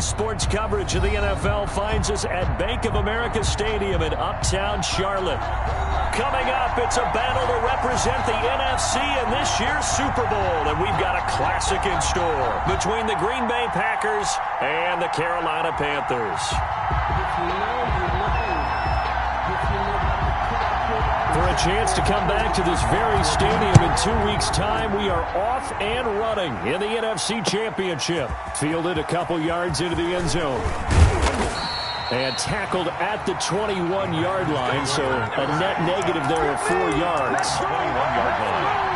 sports coverage of the NFL finds us at Bank of America Stadium in Uptown Charlotte. Coming up, it's a battle to represent the NFC in this year's Super Bowl, and we've got a classic in store between the Green Bay Packers and the Carolina Panthers. For a chance to come back to this very stadium in 2 weeks' time, we are off and running in the NFC Championship. Fielded a couple yards into the end zone. And tackled at the 21-yard line, so a net negative there of 4 yards. 21-yard line.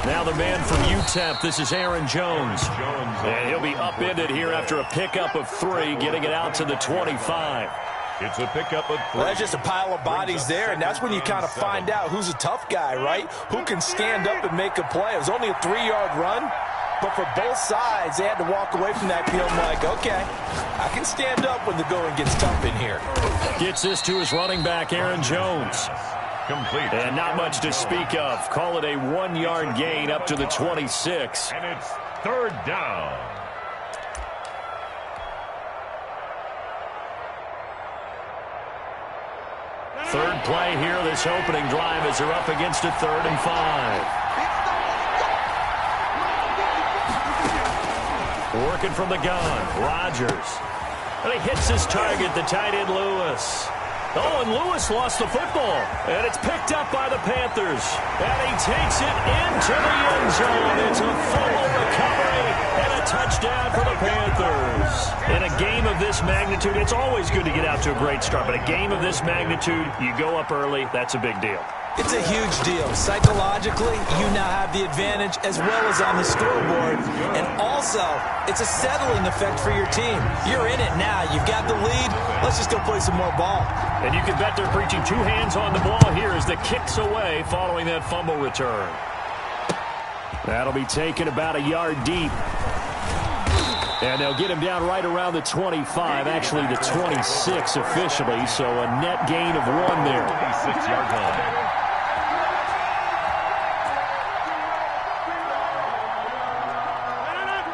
Now the man from UTEP, this is Aaron Jones. And he'll be upended here after a pickup of 3, getting it out to the 25. It's a pickup of 3. Well, there's just a pile of bodies there, and that's when you kind of find out who's a tough guy, right? Who can stand up and make a play. It was only a 3-yard run, but for both sides, they had to walk away from that field like, okay, I can stand up when the going gets tough in here. Gets this to his running back, Aaron Jones. Complete. And not much to speak of. Call it a 1-yard gain up to the 26. And it's 3rd down. Third play here, this opening drive as they're up against a 3rd and 5. Working from the gun, Rodgers. And he hits his target, the tight end Lewis. Oh, and Lewis lost the football. And it's picked up by the Panthers. And he takes it into the end zone. It's a fumble recovery and a touchdown for the Panthers. In a game of this magnitude, it's always good to get out to a great start. But a game of this magnitude, you go up early, that's a big deal. It's a huge deal. Psychologically, you now have the advantage as well as on the scoreboard. And also, it's a settling effect for your team. You're in it now. You've got the lead. Let's just go play some more ball. And you can bet they're preaching 2 hands on the ball here as the kick's away following that fumble return. That'll be taken about a yard deep. And they'll get him down right around the 25, actually the 26 officially, so a net gain of 1 there. 26-yard line.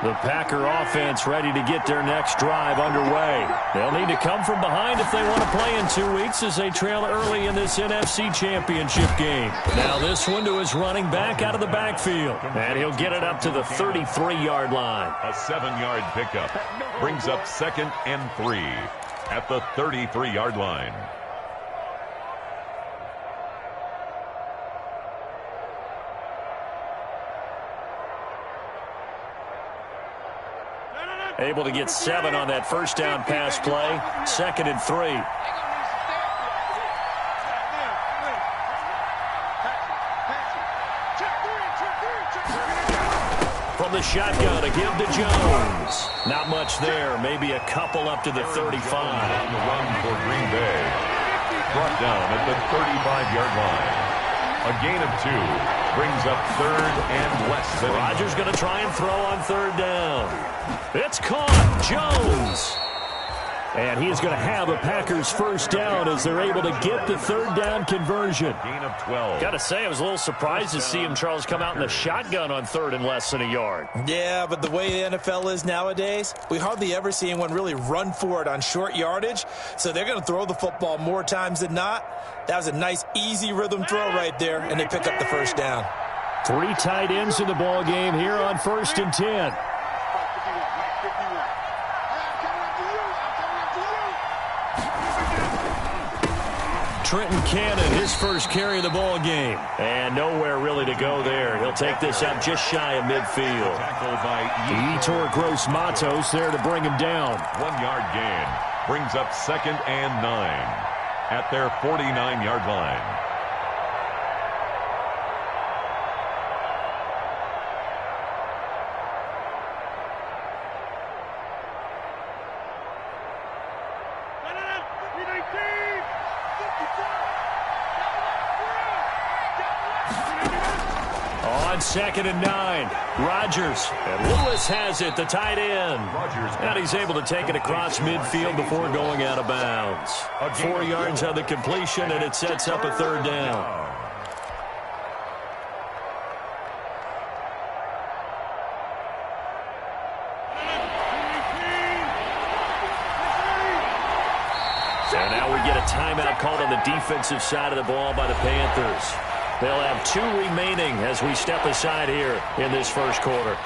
The Packer offense ready to get their next drive underway. They'll need to come from behind if they want to play in 2 weeks as they trail early in this NFC Championship game. Now this one to his running back out of the backfield. And he'll get it up to the 33-yard line. A 7-yard pickup brings up 2nd and 3 at the 33-yard line. Able to get 7 on that first down pass play. 2nd and 3. From the shotgun, a give to Jones. Not much there. Maybe a couple up to the 35. On the run for Green Bay. Brought down at the 35-yard line. A gain of 2 brings up 3rd and less than. Rodgers going to try and throw on 3rd down. It's caught. Jones. And he is going to have a Packers first down as they're able to get the 3rd down conversion. Gain of 12. Got to say, I was a little surprised to see him, Charles, come out in the shotgun on 3rd and less than a yard. Yeah, but the way the NFL is nowadays, we hardly ever see anyone really run for it on short yardage. So they're going to throw the football more times than not. That was a nice, easy rhythm throw right there, and they pick up the first down. 3 tight ends in the ball game here on 1st and 10. Trenton Cannon, his first carry of the ball game. And nowhere really to go there. He'll take this up just shy of midfield. Tackled by Yetur Gross-Matos there to bring him down. 1-yard gain brings up 2nd and 9 at their 49-yard line. On 2nd and 9, Rodgers. And Lewis has it, the tight end. And he's able to take it across midfield before going out of bounds. 4 yards on the completion, and it sets up a 3rd down. And now we get a timeout called on the defensive side of the ball by the Panthers. They'll have 2 remaining as we step aside here in this first quarter.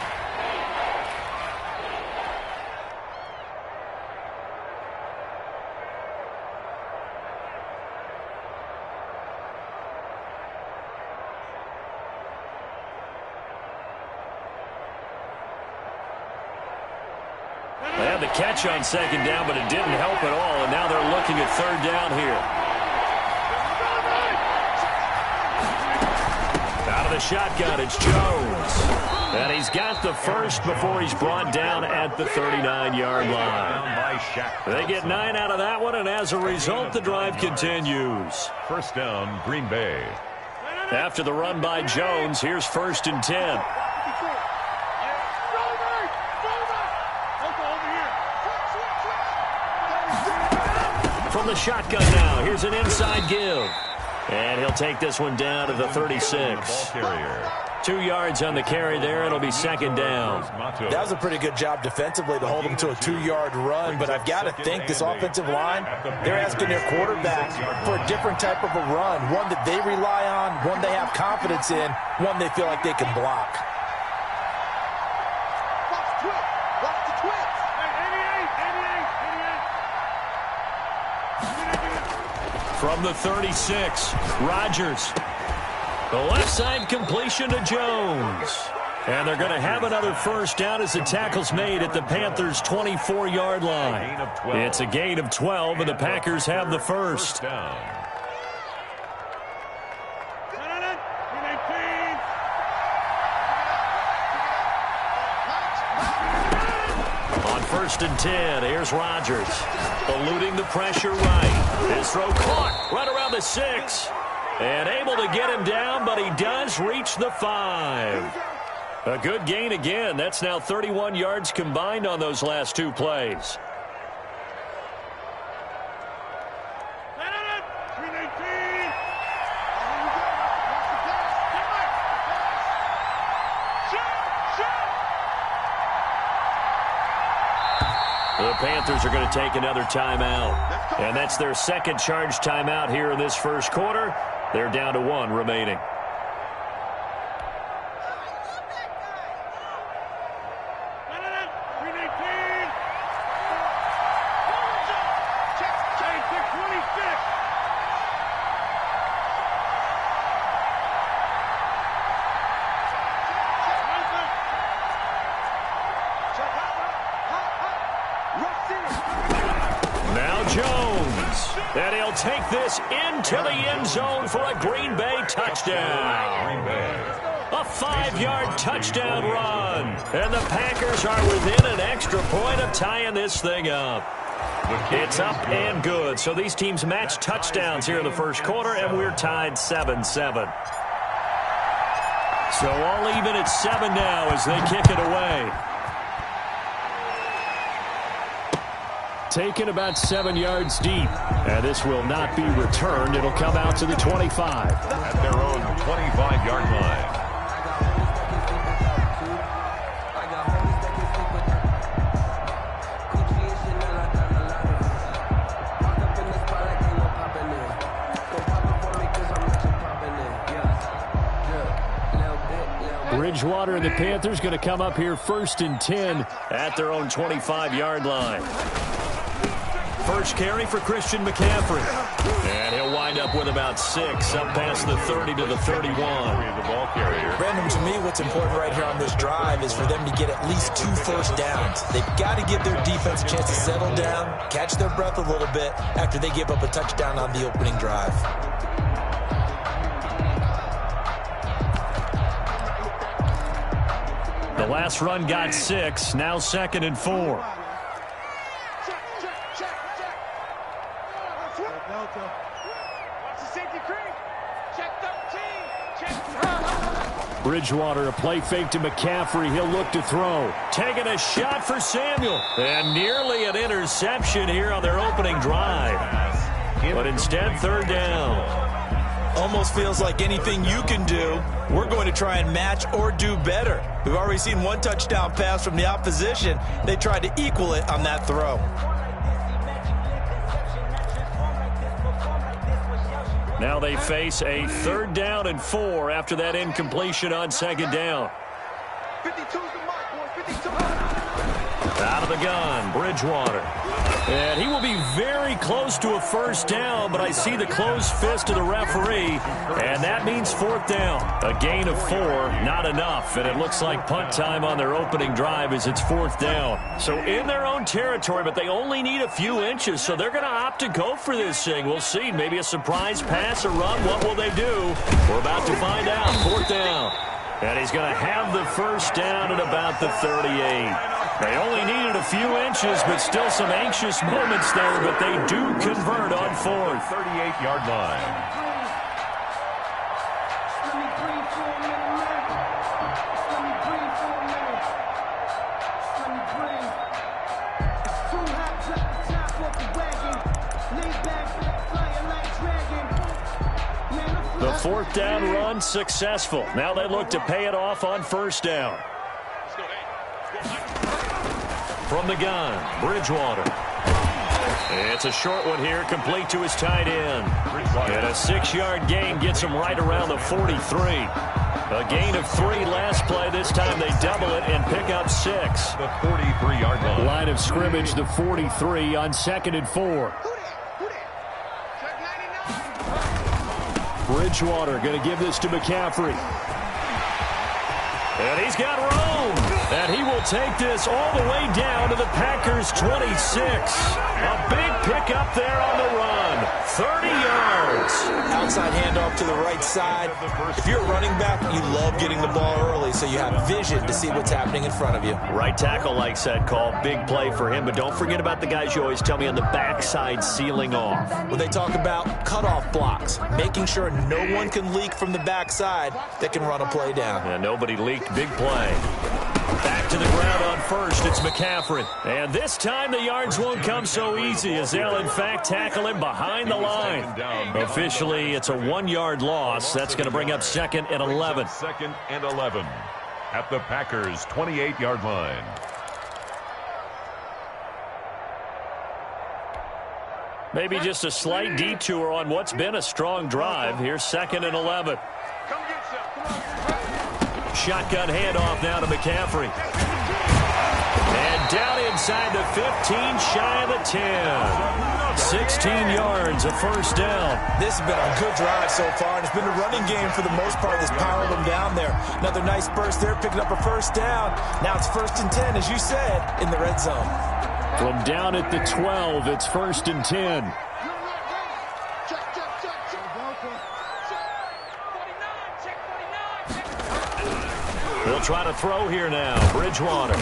They had the catch on 2nd down, but it didn't help at all, and now they're looking at 3rd down here. Out of the shotgun, it's Jones. And he's got the first before he's brought down at the 39-yard line. They get 9 out of that one, and as a result, the drive continues. First down, Green Bay. After the run by Jones, here's 1st and 10. From the shotgun now, here's an inside give. And he'll take this one down to the 36. 2 yards on the carry there. It'll be 2nd down. That was a pretty good job defensively to hold him to a 2-yard run, but I've got to think this offensive line, they're asking their quarterback for a different type of a run, one that they rely on, one they have confidence in, one they feel like they can block. From the 36, Rodgers. The left side completion to Jones. And they're going to have another first down as the tackle's made at the Panthers' 24-yard line. It's a gain of 12, and the Packers have the first. On 1st and 10, here's Rodgers. Eluding the pressure right. His throw caught right around the 6. And able to get him down, but he does reach the 5. A good gain again. That's now 31 yards combined on those last 2 plays. The Panthers are going to take another timeout. And that's their 2nd charge timeout here in this first quarter. They're down to 1 remaining. And he'll take this into the end zone for a Green Bay touchdown. A 5-yard touchdown run. And the Packers are within an extra point of tying this thing up. It's up and good. So these teams match touchdowns here in the first quarter, and we're tied 7-7. So all even at 7 now as they kick it away. Taken about 7 yards deep. And this will not be returned. It'll come out to the 25. At their own 25-yard line. Bridgewater and the Panthers going to come up here 1st and 10 at their own 25-yard line. First carry for Christian McCaffrey. And he'll wind up with about 6, up past the 30 to the 31. Brandon, to me, what's important right here on this drive is for them to get at least 2 first downs. They've got to give their defense a chance to settle down, catch their breath a little bit after they give up a touchdown on the opening drive. The last run got 6, now 2nd and 4. Bridgewater, a play fake to McCaffrey. He'll look to throw. Taking a shot for Samuel. And nearly an interception here on their opening drive. But instead, third down. Almost feels like anything you can do, we're going to try and match or do better. We've already seen one touchdown pass from the opposition. They tried to equal it on that throw. Now they face a 3rd down and 4 after that incompletion on 2nd down. 52's the mark, boys. 52. Out of the gun, Bridgewater. And he will be very close to a 1st down, but I see the closed fist of the referee, and that means 4th down. A gain of 4, not enough, and it looks like punt time on their opening drive as it's 4th down. So in their own territory, but they only need a few inches, so they're going to opt to go for this thing. We'll see. Maybe a surprise pass or run. What will they do? We're about to find out. 4th down. And he's going to have the 1st down at about the 38. They only needed a few inches, but still some anxious moments there, but they do convert on 4th. 38-yard line. The 4th down run successful. Now they look to pay it off on 1st down. From the gun, Bridgewater. It's a short one here, complete to his tight end. And a 6-yard gain gets him right around the 43. A gain of 3 last play. This time they double it and pick up 6. The 43-yard line. Line of scrimmage, the 43 on 2nd and 4. Bridgewater going to give this to McCaffrey. And he's got room. And he will take this all the way down to the Packers' 26. A big pickup there on the run. 30 yards. Outside handoff to the right side. If you're a running back, you love getting the ball early so you have vision to see what's happening in front of you. Right tackle likes that call. Big play for him. But don't forget about the guys you always tell me on the backside sealing off. Well, they talk about cutoff blocks, making sure no one can leak from the backside that can run a play down. Yeah, nobody leaked. Big play. Back to the ground on 1st. It's McCaffrey. And this time the yards won't come so easy as they'll, in fact, tackle him behind the line. Officially, it's a 1-yard loss. That's going to bring up 2nd and 11. 2nd and 11 at the Packers' 28-yard line. Maybe just a slight detour on what's been a strong drive. Here's 2nd and 11. Shotgun handoff now to McCaffrey. And down inside the 15, shy of the 10. 16 yards, a 1st down. This has been a good drive so far, and it's been a running game for the most part that's powered them down there. Another nice burst there, picking up a 1st down. Now it's 1st and 10, as you said, in the red zone. From down at the 12, it's 1st and 10. They'll try to throw here now. Bridgewater.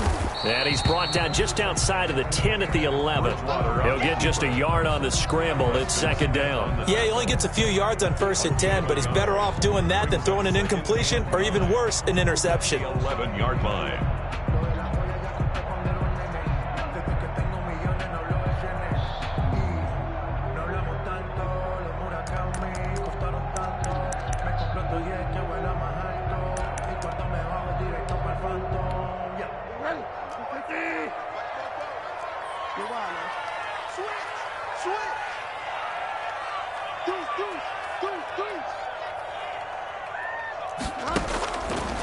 And he's brought down just outside of the 10 at the 11. He'll get just a yard on the scramble. It's 2nd down. Yeah, he only gets a few yards on 1st and 10, but he's better off doing that than throwing an incompletion or even worse, an interception. 11-yard line.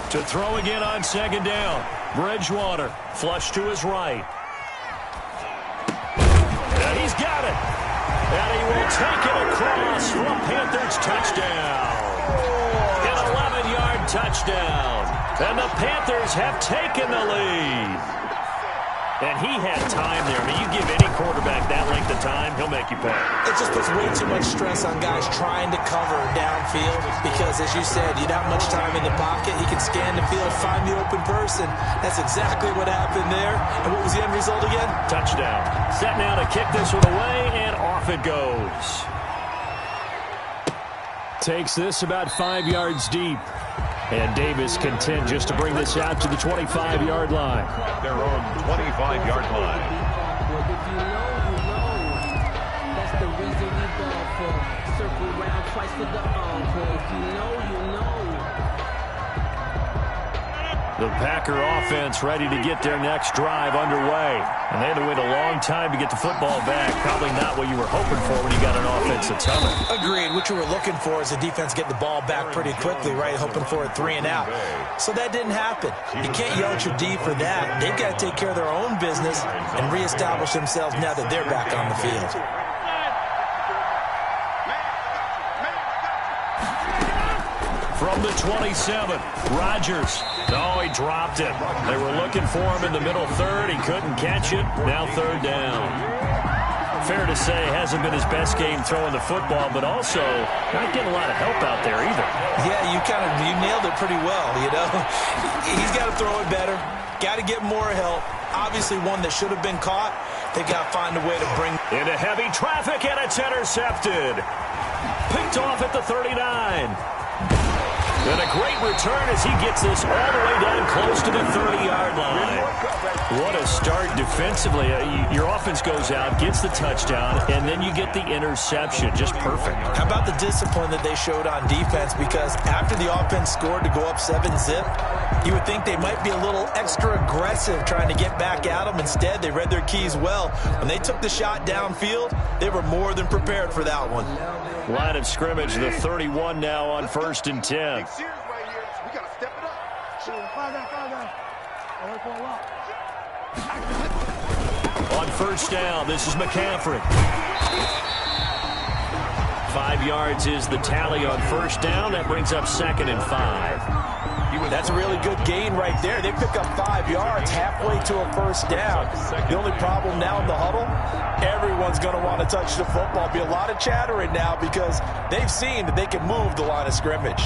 To throw again on 2nd down. Bridgewater, flush to his right. And he's got it. And he will take it across for a Panthers touchdown. An 11-yard touchdown. And the Panthers have taken the lead. And he had time there. I mean, you give any quarterback that length of time, he'll make you pay. It just puts way too much stress on guys trying to cover downfield because, as you said, you don't have much time in the pocket. He can scan the field, find the open person. That's exactly what happened there. And what was the end result again? Touchdown. Set now to kick this one away, and off it goes. Takes this about 5 yards deep. And Davis content just to bring this out to the 25-yard line. At their own 25-yard line. If you know, that's the reason we go for. Circle round twice for the encore. If you know, you know. The Packer offense ready to get their next drive underway. And they had to wait a long time to get the football back. Probably not what you were hoping for when you got an offense that's humming. Agreed. What you were looking for is the defense getting the ball back pretty quickly, right? Hoping for a 3 and out. So that didn't happen. You can't yell at your D for that. They've got to take care of their own business and reestablish themselves now that they're back on the field. From the 27, Rodgers. No, he dropped it. They were looking for him in the middle third. He couldn't catch it. Now third down. Fair to say, hasn't been his best game throwing the football, but also not getting a lot of help out there either. Yeah, you nailed it pretty well, you know. He's got to throw it better. Got to get more help. Obviously one that should have been caught. They've got to find a way to bring into heavy traffic, and it's intercepted. Picked off at the 39. And a great return as he gets this all the way down close to the 30-yard line. What a start defensively. Your offense goes out, gets the touchdown, and then you get the interception. Just perfect. How about the discipline that they showed on defense? Because after the offense scored to go up 7-zip, you would think they might be a little extra aggressive trying to get back at them. Instead, they read their keys well. When they took the shot downfield, they were more than prepared for that one. Line of scrimmage, the 31 now on 1st and 10. We got to step it up. On 1st down, this is McCaffrey. 5 yards is the tally on 1st down. That brings up 2nd and 5. That's a really good gain right there. They pick up 5 yards halfway to a 1st down. The only problem now in the huddle, everyone's going to want to touch the football. Be a lot of chattering now because they've seen that they can move the line of scrimmage.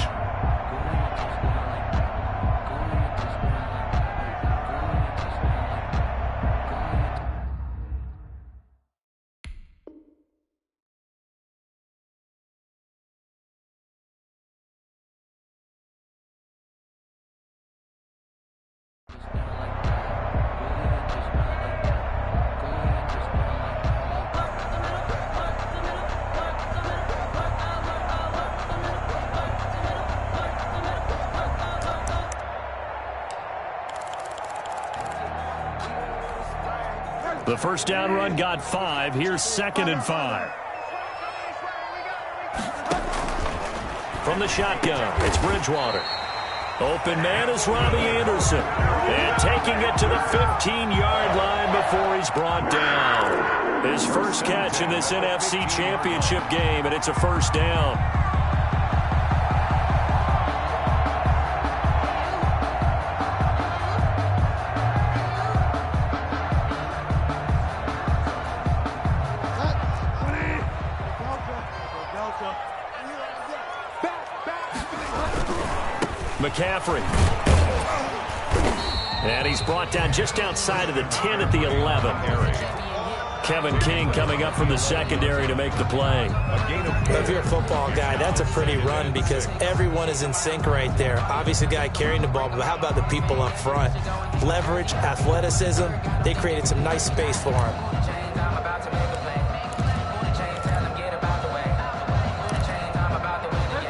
The 1st down run got 5. Here's 2nd and 5. From the shotgun, it's Bridgewater. Open man is Robbie Anderson. And taking it to the 15-yard line before he's brought down. His first catch in this NFC Championship game, and it's a 1st down. McCaffrey. And he's brought down just outside of the 10 at the 11. Kevin King coming up from the secondary to make the play. If you're a football guy, that's a pretty run because everyone is in sync right there. Obviously, the guy carrying the ball, but how about the people up front? Leverage, athleticism, they created some nice space for him.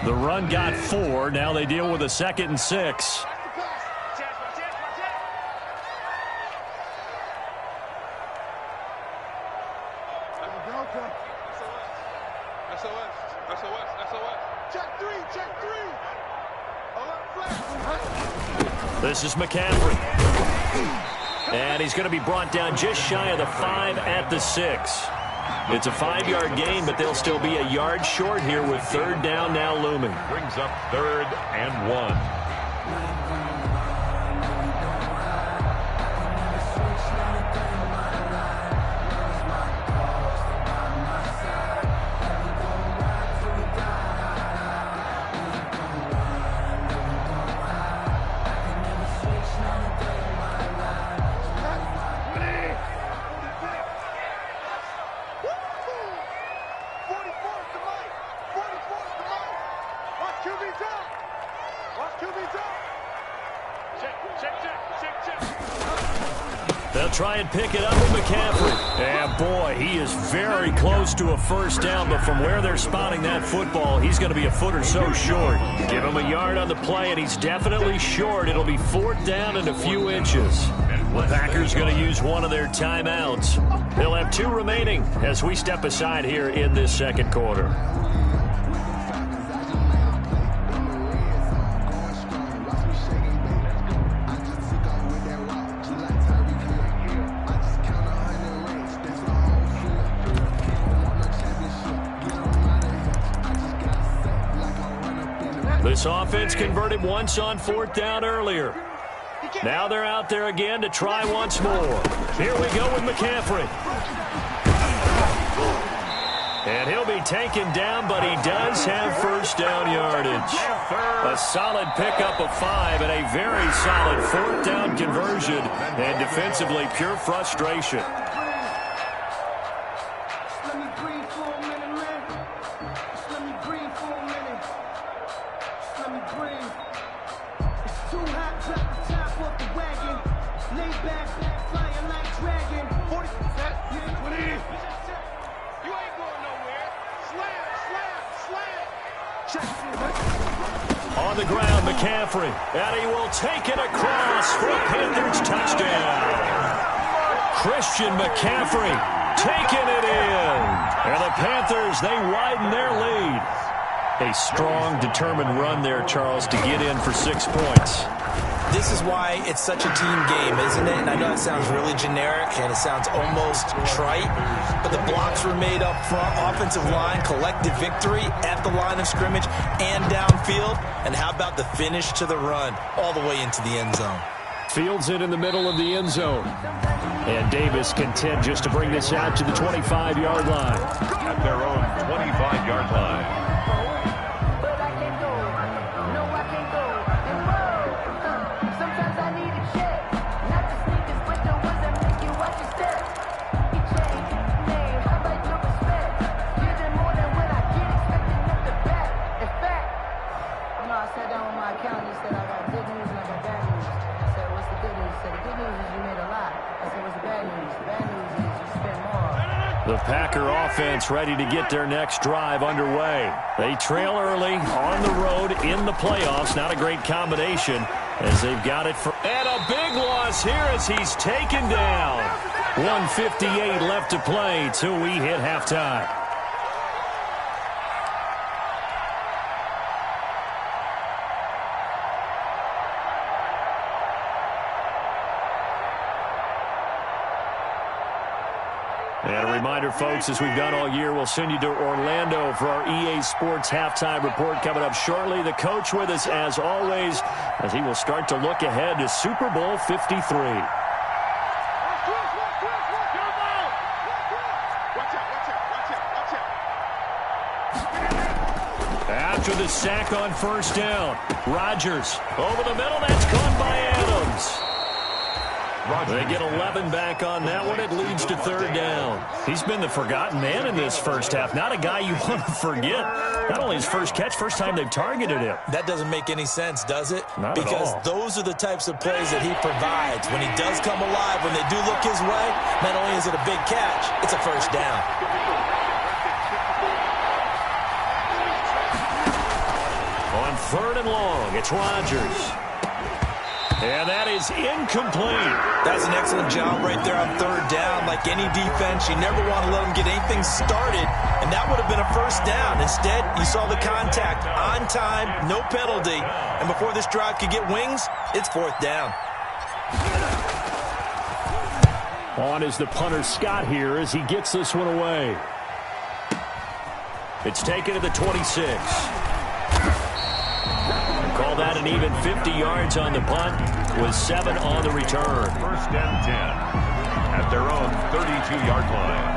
The run got 4. Now they deal with a 2nd and 6. This is McCaffrey. And he's going to be brought down just shy of the 5 at the 6. It's a 5-yard gain, but they'll still be a yard short here with 3rd down now looming. Brings up 3rd and 1. QB try and pick it up with McCaffrey. And boy, he is very close to a first down, but from where they're spotting that football, he's going to be a foot or so short. Give him a yard on the play, and he's definitely short. It'll be 4th down and a few inches. The Packers going to use one of their timeouts. They'll have 2 remaining as we step aside here in this second quarter. This offense converted once on 4th down earlier. Now they're out there again to try once more. Here we go with McCaffrey. And he'll be taken down, but he does have first down yardage. A solid pickup of 5 and a very solid 4th down conversion. And defensively, pure frustration. On the ground, McCaffrey, and he will take it across for a Panthers touchdown. Christian McCaffrey taking it in. And the Panthers, they widen their lead. A strong, determined run there, Charles, to get in for 6 points. This is why it's such a team game, isn't it? And I know it sounds really generic and it sounds almost trite, but the blocks were made up front, offensive line, collective victory at the line of scrimmage and downfield. And how about the finish to the run all the way into the end zone? Fields it in the middle of the end zone. And Davis content just to bring this out to the 25-yard line. At their own 25-yard line. The Packer offense ready to get their next drive underway. They trail early on the road in the playoffs. Not a great combination as they've got it for... And a big loss here as he's taken down. 1:58 left to play till we hit halftime. And a reminder, folks, as we've done all year, we'll send you to Orlando for our EA Sports halftime report coming up shortly. The coach with us, as always, as he will start to look ahead to Super Bowl 53. After the sack on first down, Rodgers over the middle. That's caught by Adams. They get 11 back on that one. It leads to 3rd down. He's been the forgotten man in this first half. Not a guy you want to forget. Not only his first catch, first time they've targeted him. That doesn't make any sense, does it? Not at all. Because those are the types of plays that he provides. When he does come alive, when they do look his way, not only is it a big catch, it's a first down. On 3rd and long, it's Rodgers. And that is incomplete. That's an excellent job right there on 3rd down. Like any defense, you never want to let them get anything started, and that would have been a first down. Instead, you saw the contact on time, no penalty, and before this drive could get wings, it's 4th down. On is the punter Scott here as he gets this one away. It's taken to the 26. Call that an even 50 yards on the punt with 7 on the return. 1st and 10 at their own 32-yard line.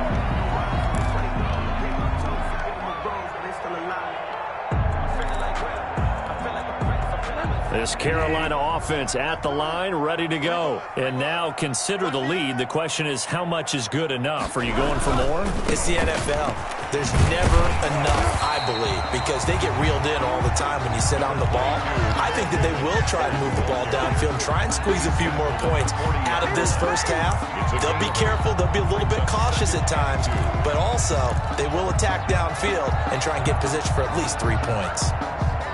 This Carolina offense at the line, ready to go. And now consider the lead. The question is, how much is good enough? Are you going for more? It's the NFL. There's never enough, I believe, because they get reeled in all the time when you sit on the ball. I think that they will try to move the ball downfield and try and squeeze a few more points out of this first half. They'll be careful. They'll be a little bit cautious at times, but also they will attack downfield and try and get position for at least 3 points.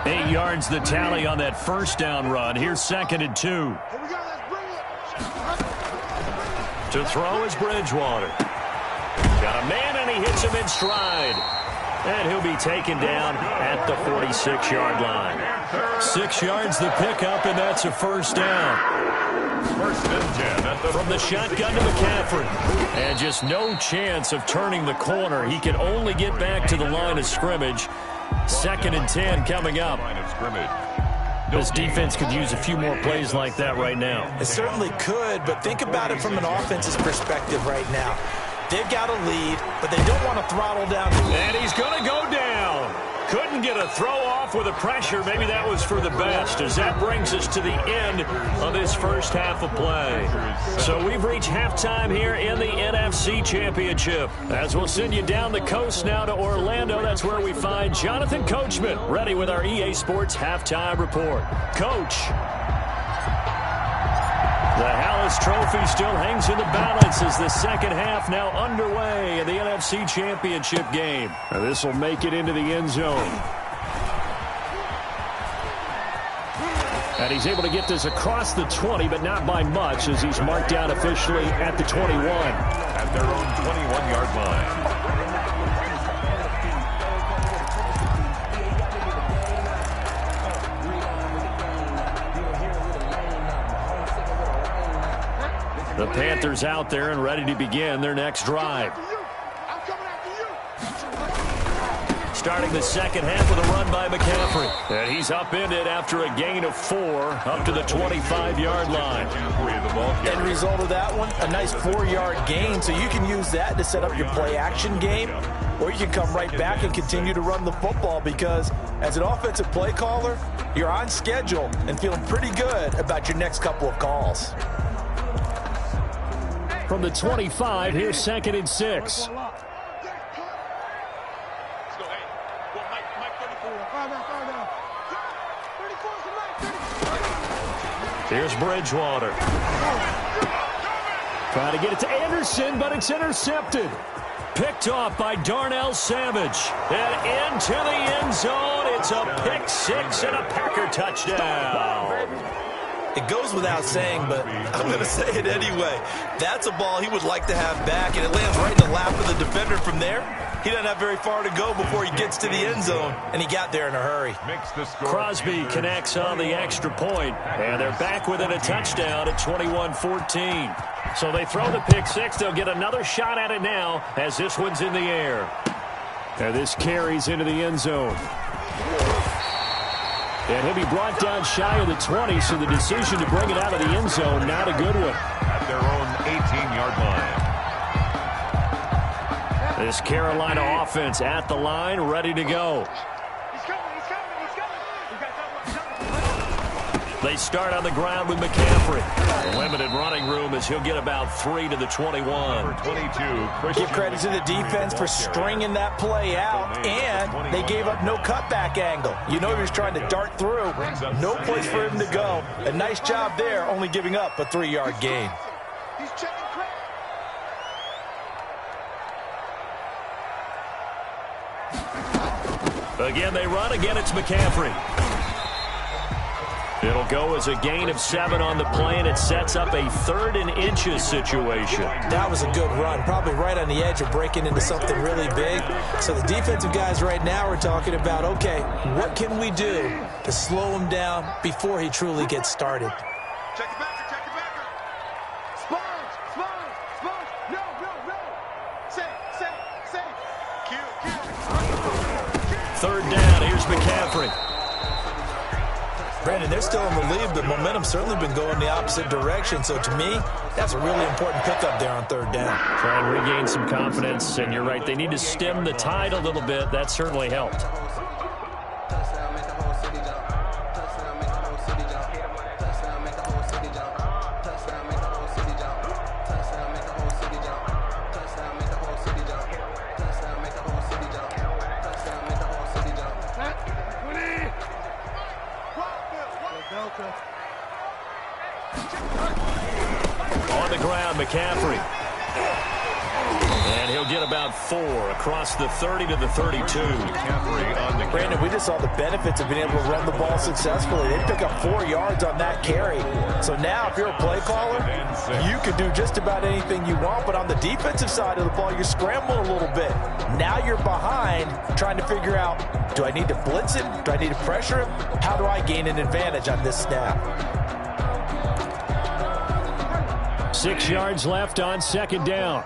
8 yards the tally on that first down run. Here's 2nd and 2. To throw is Bridgewater. Got a man, and he hits him in stride. And he'll be taken down at the 46-yard line. 6 yards the pickup, and that's a first down. First and 10 from the shotgun to McCaffrey. And just no chance of turning the corner. He can only get back to the line of scrimmage. 2nd and 10 coming up. This defense could use a few more plays like that right now. It certainly could, but think about it from an offense's perspective right now. They've got a lead, but they don't want to throttle down. And he's going to go down. Couldn't get a throw off with the pressure. Maybe that was for the best, as that brings us to the end of this first half of play. So we've reached halftime here in the NFC Championship. As we'll send you down the coast now to Orlando, that's where we find Jonathan Coachman, ready with our EA Sports Halftime Report. Coach. The Hallis Trophy still hangs in the balance as the second half now underway in the NFC Championship game. Now this will make it into the end zone. And he's able to get this across the 20, but not by much, as he's marked down officially at the 21. At their own 21-yard line. The Panthers out there and ready to begin their next drive. Starting the second half with a run by McCaffrey. And he's upended after a gain of 4 up to the 25-yard line. End result of that one, a nice 4-yard gain. So you can use that to set up your play-action game, or you can come right back and continue to run the football, because as an offensive play caller, you're on schedule and feeling pretty good about your next couple of calls. From the 25, here's 2nd and 6. Here's Bridgewater. Trying to get it to Anderson, but it's intercepted. Picked off by Darnell Savage. And into the end zone. It's a pick 6 and a Packer touchdown. It goes without saying, but I'm going to say it anyway. That's a ball he would like to have back, and it lands right in the lap of the defender from there. He doesn't have very far to go before he gets to the end zone, and he got there in a hurry. Crosby connects on the extra point, and they're back within a touchdown at 21-14. So they throw the pick 6. They'll get another shot at it now as this one's in the air. And this carries into the end zone. And he'll be brought down shy of the 20, so the decision to bring it out of the end zone, not a good one. At their own 18-yard line. This Carolina offense at the line, ready to go. They start on the ground with McCaffrey. Limited running room as he'll get about 3 to the 21. 22. Give credit to the defense for stringing that play out, and they gave up no cutback angle. You know he was trying to dart through. No place for him to go. A nice job there, only giving up a 3-yard gain. Again, they run. Again, it's McCaffrey. It'll go as a gain of 7 on the play, and it sets up a 3rd and inches situation. That was a good run, probably right on the edge of breaking into something really big. So the defensive guys right now are talking about, okay, what can we do to slow him down before he truly gets started? Check it back, check it back. Sponge. No. Say. Kill. 3rd down, here's McCaffrey. Brandon, they're still in the lead, but momentum's certainly been going the opposite direction. So to me, that's a really important pickup there on 3rd down. Try and regain some confidence, and you're right, they need to stem the tide a little bit. That certainly helped. McCaffrey. And he'll get about 4 across the 30 to the 32. Brandon, we just saw the benefits of being able to run the ball successfully. They pick up 4 yards on that carry. So now if you're a play caller, you can do just about anything you want. But on the defensive side of the ball, you're scrambling a little bit. Now you're behind trying to figure out, do I need to blitz him? Do I need to pressure him? How do I gain an advantage on this snap? 6 yards left on second down.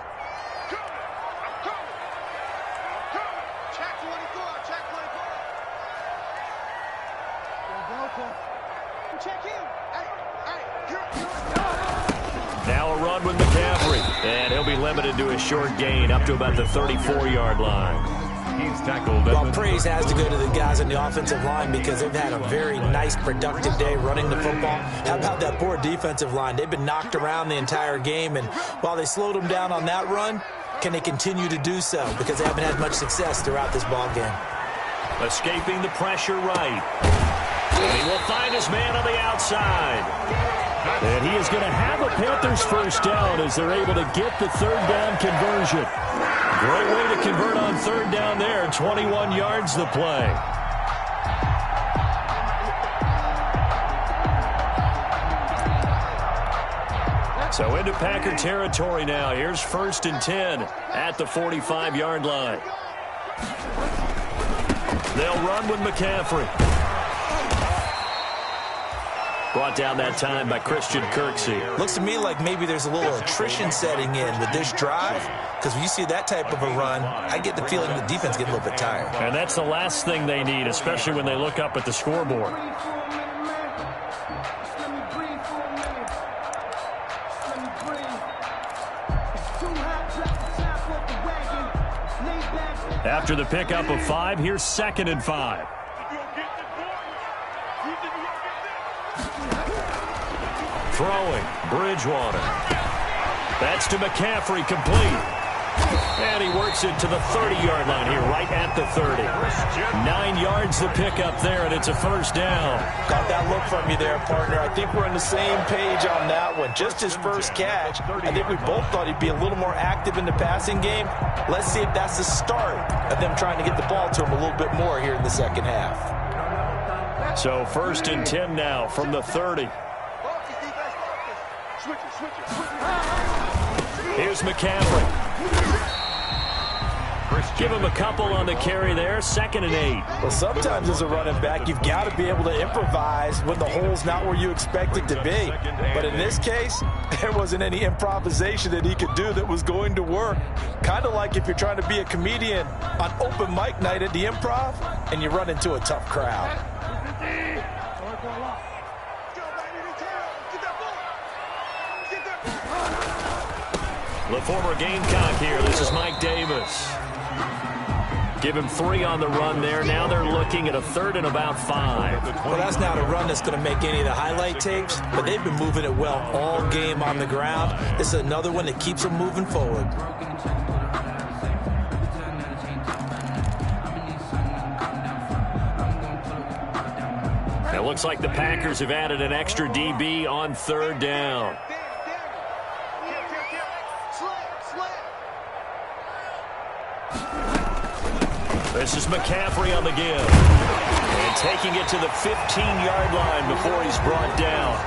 Now a run with McCaffrey, and he'll be limited to a short gain up to about the 34-yard line. He's tackled. Well, praise has to go to the guys on the offensive line because they've had a very nice, productive day running the football. How about that poor defensive line? They've been knocked around the entire game, and while they slowed them down on that run, can they continue to do so? Because they haven't had much success throughout this ball game. Escaping the pressure right. And he will find his man on the outside. And he is going to have a Panthers first down as they're able to get the third down conversion. Great way to convert on third down there. 21 yards the play. So into Packer territory now. Here's 1st and 10 at the 45-yard line. They'll run with McCaffrey. Brought down that time by Christian Kirksey. Looks to me like maybe there's a little attrition setting in with this drive, because when you see that type of a run, I get the feeling the defense gets a little bit tired. And that's the last thing they need, especially when they look up at the scoreboard. After the pickup of 5, here's 2nd and 5. Throwing, Bridgewater. That's to McCaffrey, complete. And he works it to the 30-yard line here, right at the 30. 9 yards the pickup there, and it's a first down. Got that look from you there, partner. I think we're on the same page on that one. Just his first catch. I think we both thought he'd be a little more active in the passing game. Let's see if that's the start of them trying to get the ball to him a little bit more here in the second half. So 1st and 10 now from the 30. Here's McCaffrey. Give him a couple on the carry there. 2nd and 8. Well, sometimes as a running back, you've got to be able to improvise when the hole's not where you expect it to be. But in this case, there wasn't any improvisation that he could do that was going to work. Kind of like if you're trying to be a comedian on open mic night at the Improv and you run into a tough crowd. The former Gamecock here. This is Mike Davis. Give him 3 on the run there. Now they're looking at a 3rd and about 5. Well, that's not a run that's going to make any of the highlight tapes, but they've been moving it well all game on the ground. This is another one that keeps them moving forward. It looks like the Packers have added an extra DB on 3rd down. This is McCaffrey on the give. And taking it to the 15-yard line before he's brought down.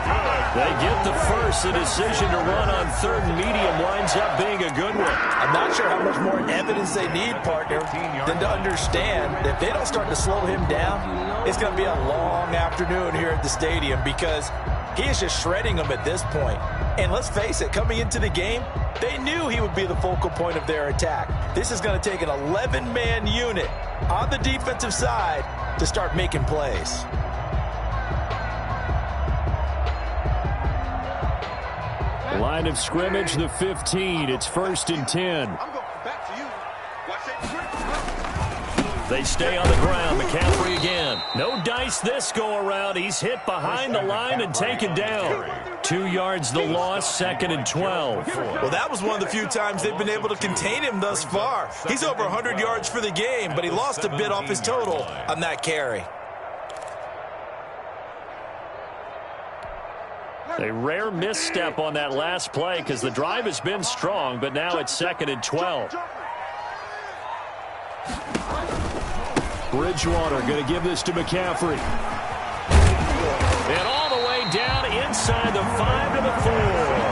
They get the first. The decision to run on 3rd and medium winds up being a good one. I'm not sure how much more evidence they need, partner, than to understand that if they don't start to slow him down, it's going to be a long afternoon here at the stadium because he is just shredding them at this point. And let's face it, coming into the game, they knew he would be the focal point of their attack. This is going to take an 11-man unit on the defensive side to start making plays. Line of scrimmage, the 15. It's 1st and 10. I'm going back to you. Watch that. They stay on the ground. McCaffrey again. No dice this go around. He's hit behind the line and taken down. 2 yards the loss, 2nd and 12. Well, that was one of the few times they've been able to contain him thus far. He's over 100 yards for the game, but he lost a bit off his total on that carry. A rare misstep on that last play because the drive has been strong, but now it's 2nd and 12. Bridgewater going to give this to McCaffrey. And all the way down inside the 5 to the 4.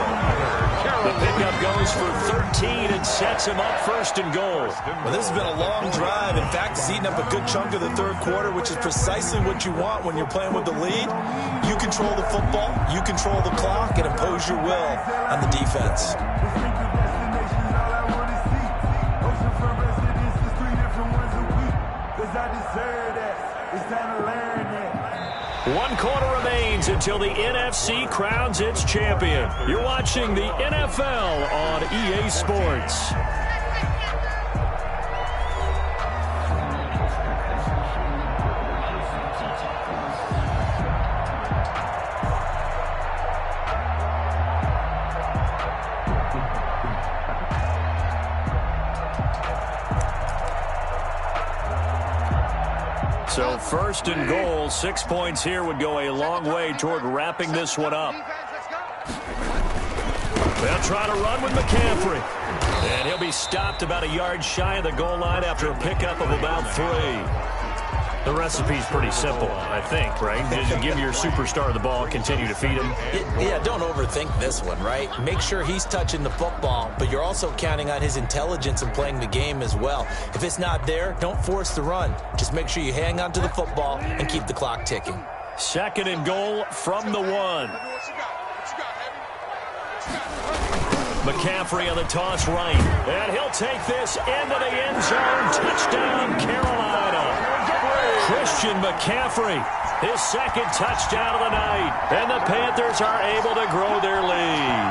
The pickup goes for 13 and sets him up 1st and goal. Well, this has been a long drive. In fact, it's eaten up a good chunk of the 3rd quarter, which is precisely what you want when you're playing with the lead. You control the football, you control the clock, and impose your will on the defense. One quarter remains until the NFC crowns its champion. You're watching the NFL on EA Sports. So 1st and goal, 6 points here would go a long way toward wrapping this one up. They'll try to run with McCaffrey. And he'll be stopped about a yard shy of the goal line after a pickup of about 3. The recipe's pretty simple, I think, right? Just give your superstar the ball, continue to feed him. Yeah, don't overthink this one, right? Make sure he's touching the football, but you're also counting on his intelligence in playing the game as well. If it's not there, don't force the run. Just make sure you hang on to the football and keep the clock ticking. 2nd and goal from the 1. McCaffrey on the toss right. And he'll take this into the end zone. Touchdown, Carolina. Christian McCaffrey, his 2nd touchdown of the night. And the Panthers are able to grow their lead.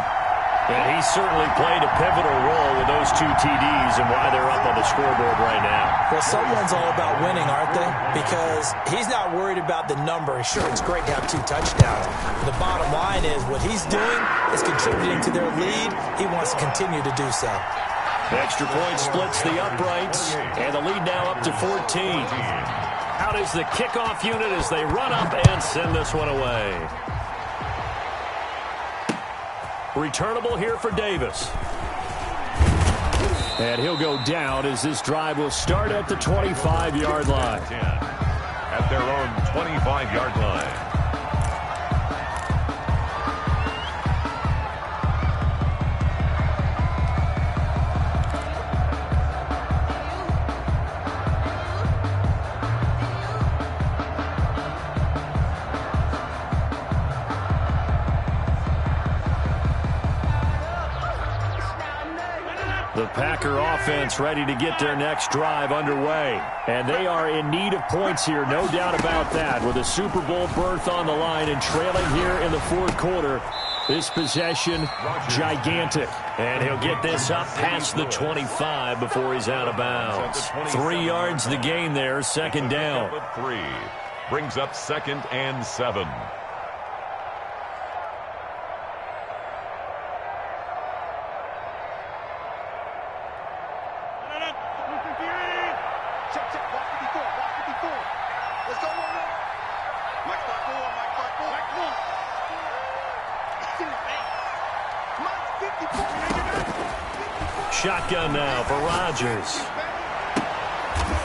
And he certainly played a pivotal role with those 2 TDs and why they're up on the scoreboard right now. Well, someone's all about winning, aren't they? Because he's not worried about the number. Sure, it's great to have 2 touchdowns. But the bottom line is what he's doing is contributing to their lead. He wants to continue to do so. Extra point splits the uprights, and the lead now up to 14. Out is the kickoff unit as they run up and send this one away. Returnable here for Davis. And he'll go down as this drive will start at the 25-yard line. At their own 25-yard line. The Packer offense ready to get their next drive underway. And they are in need of points here, no doubt about that. With a Super Bowl berth on the line and trailing here in the 4th quarter, this possession gigantic. And he'll get this up past the 25 before he's out of bounds. 3 yards the gain there, 2nd down. 3 brings up 2nd and 7. Shotgun now for Rodgers.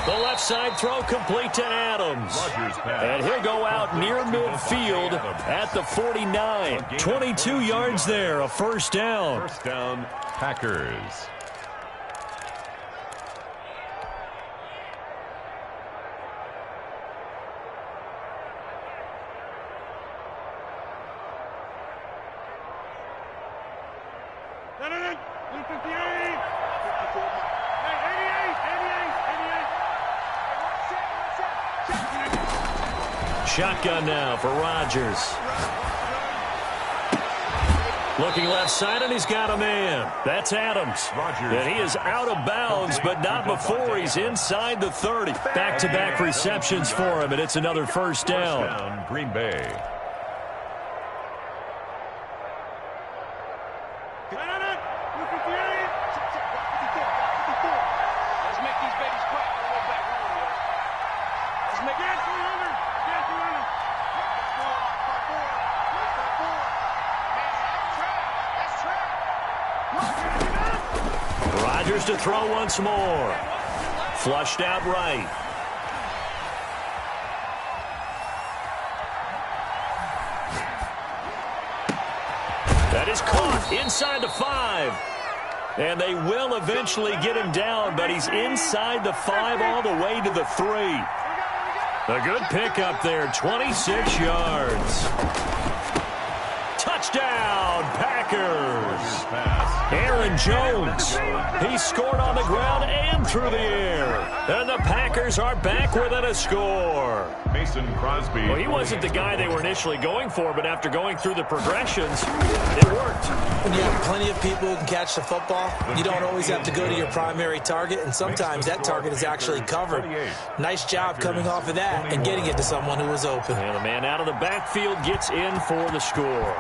The left side throw complete to Adams. And he'll go out near midfield at the 49. 22 yards there, a 1st down. 1st down, Packers. Shotgun now for Rodgers. Looking left side, and he's got a man. That's Adams. And he is out of bounds, but not before he's inside the 30. Back-to-back receptions for him, and it's another 1st down. Green Bay. Rodgers to throw once more. Flushed out right. That is caught inside the 5. And they will eventually get him down, but he's inside the 5 all the way to the 3. A good pickup there, 26 yards. Touchdown, Packers. Aaron Jones, he scored on the ground and through the air. And the Packers are back within a score. Mason Crosby. Well, he wasn't the guy they were initially going for, but after going through the progressions, it worked. When you have plenty of people who can catch the football, you don't always have to go to your primary target, and sometimes that target is actually covered. Nice job coming off of that and getting it to someone who was open. And the man out of the backfield gets in for the score.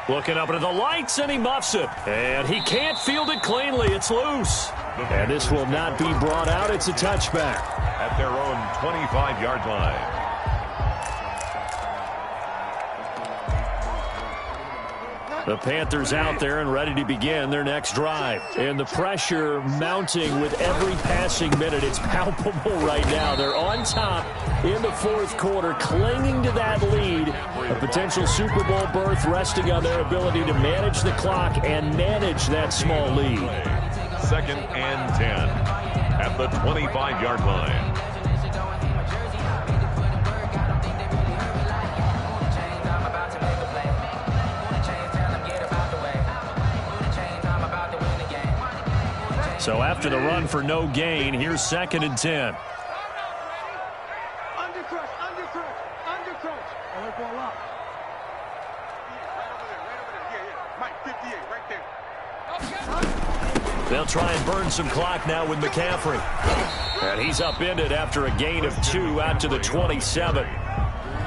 Looking up into the lights, and he muffs it. And he can't field it cleanly. It's loose. And this will not be brought out. It's a touchback. At their own 25-yard line. The Panthers out there and ready to begin their next drive. And the pressure mounting with every passing minute. It's palpable right now. They're on top in the fourth quarter, clinging to that lead. A potential Super Bowl berth resting on their ability to manage the clock and manage that small lead. 2nd and 10 at the 25-yard line. So after the run for no gain, here's 2nd and 10. They'll try and burn some clock now with McCaffrey. And he's upended after a gain of 2 out to the 27.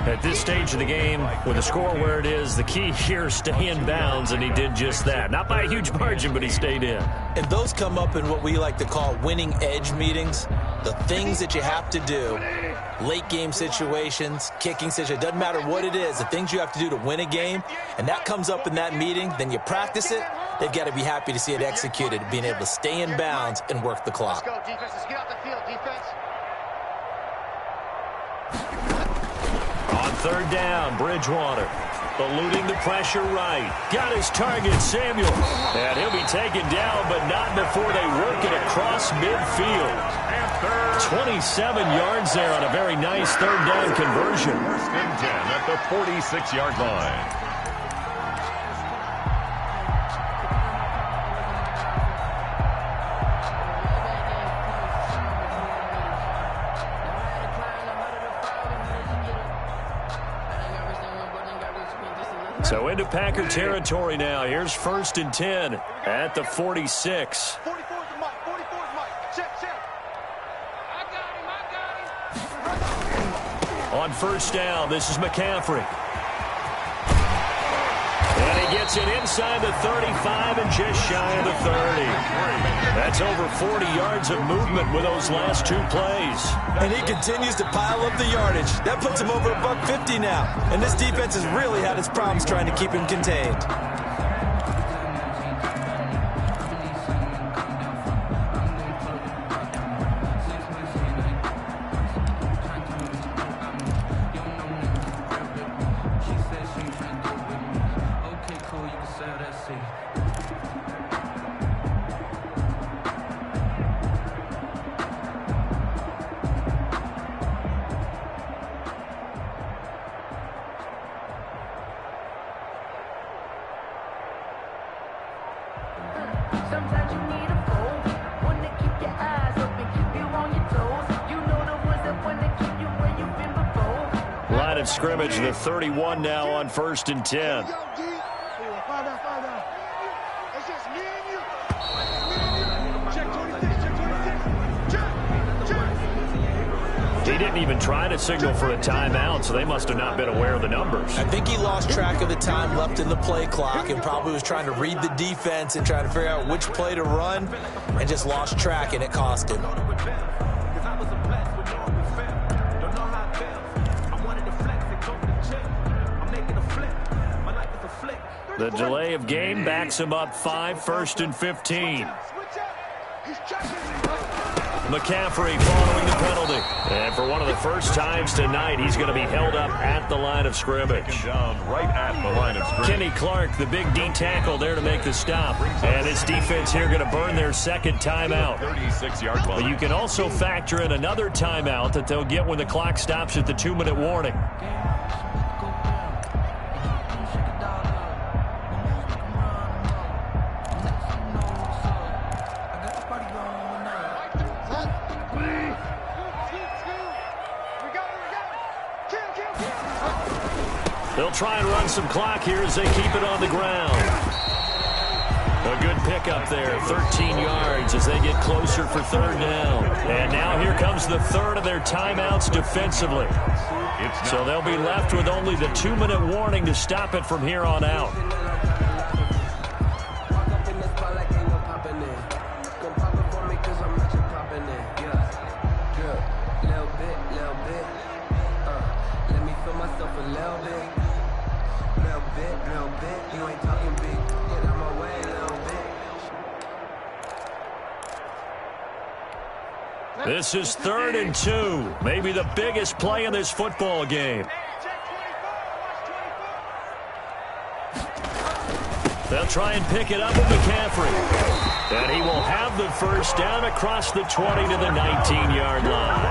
At this stage of the game, with the score where it is, the key here is stay in bounds, and he did just that. Not by a huge margin, but he stayed in. And those come up in what we like to call winning edge meetings. The things that you have to do, late game situations, kicking situations, doesn't matter what it is, the things you have to do to win a game, and that comes up in that meeting, then you practice it. They've got to be happy to see it executed, being able to stay in bounds and work the clock. Let's go, defense. Let's get out the field, defense. On 3rd down, Bridgewater eluding the pressure right. Got his target, Samuel. And he'll be taken down, but not before they work it across midfield. 27 yards there on a very nice 3rd down conversion. 1st and 10 at the 46-yard line. So into Packer territory now. Here's 1st and 10 at the 46. 44's the mic. 44's the mic. Check, check. I got him. On 1st down, this is McCaffrey. And he gets it inside the 35 and just shy of the 30. That's over 40 yards of movement with those last 2 plays. And he continues to pile up the yardage. That puts him over $150 now. And this defense has really had its problems trying to keep him contained. Sometimes you need a phone, one to keep your eyes open, keep you on your toes. You know the ones that want to keep you where you've been before. Line of scrimmage, the 31 now on 1st and 10. Find out. It's just me and you. Check 26, check 26. Check. He didn't even try to signal for a timeout, so they must have not been aware of the numbers. I think he lost track of the time left in the play clock and probably was trying to read the defense and trying to figure out which play to run and just lost track, and it cost him. The delay of game backs him up 5, 1st and 15. McCaffrey following the penalty. And for one of the first times tonight, he's going to be held up at the line of scrimmage. Down right at the line of scrimmage. Kenny Clark, the big D tackle there to make the stop. And this defense here going to burn their second timeout. 36-yard line. But you can also factor in another timeout that they'll get when the clock stops at the 2-minute warning. They'll try and run some clock here as they keep it on the ground. A good pickup there, 13 yards as they get closer for 3rd down. And now here comes the third of their timeouts defensively. So they'll be left with only the 2-minute warning to stop it from here on out. This is 3rd and 2, maybe the biggest play in this football game. They'll try and pick it up with McCaffrey. And he will have the first down across the 20 to the 19-yard line.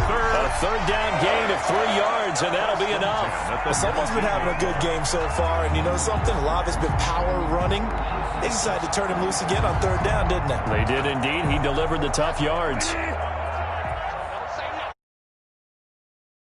A 3rd down gain of 3 yards, and that'll be enough. Someone's been having a good game so far, and you know something? A lot of it's been power running. They decided to turn him loose again on 3rd down, didn't they? They did indeed. He delivered the tough yards.